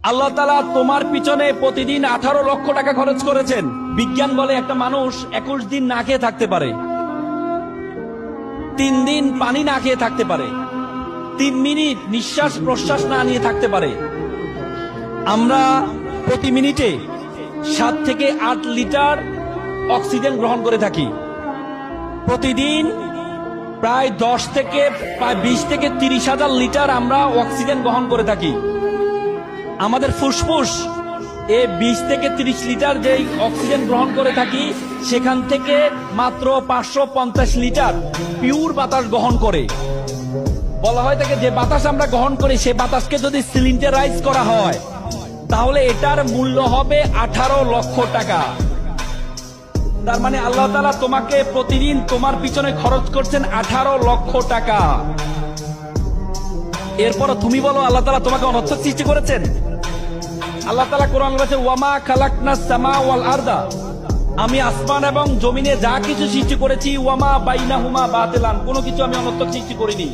আল্লাহ তাআলা তোমার পিছনে প্রতিদিন 18 লক্ষ টাকা খরচ করেছেন। বিজ্ঞান বলে একটা মানুষ 21 দিন না খেয়ে থাকতে পারে, 3 দিন পানি না খেয়ে থাকতে পারে, 3 মিনিট নিঃশ্বাস প্রশ্বাস না নিয়ে থাকতে পারে। আমরা প্রতি মিনিটে 7 থেকে 8 লিটার অক্সিজেন গ্রহণ করে থাকি। প্রতিদিন প্রায় 10 থেকে প্রায় 20 থেকে 30 হাজার লিটার আমরা অক্সিজেন গ্রহণ করে থাকি। আমাদের ফুসফুস 20 থেকে 30 লিটার যেই অক্সিজেন গ্রহণ করে থাকি, সেখান থেকে মাত্র 550 লিটার পিওর বাতাস গ্রহণ করে। বলা হয় থাকে যে বাতাস আমরা গ্রহণ করি, সে বাতাসকে যদি সিলিন্ডারাইজ করা হয় তাহলে এটার মূল্য হবে 18 লক্ষ টাকা। তার মানে আল্লাহ তাআলা তোমাকে প্রতিদিন তোমার পিছনে খরচ করছেন 18 লক্ষ টাকা। এরপর তুমি বলো আল্লাহ তাআলা তোমাকে অনর্থক সৃষ্টি করেছেন? আল্লাহ তাআলা কোরআন বলেছে, ওয়ামা খালাকনাস সামা ওয়াল আরদা, আমি আসমান এবং জমিনে যা কিছু সৃষ্টি করেছি, ওয়ামা বাইনাহুমা বাতিলান, কোনো কিছু আমি অনর্থক সৃষ্টি করিনি।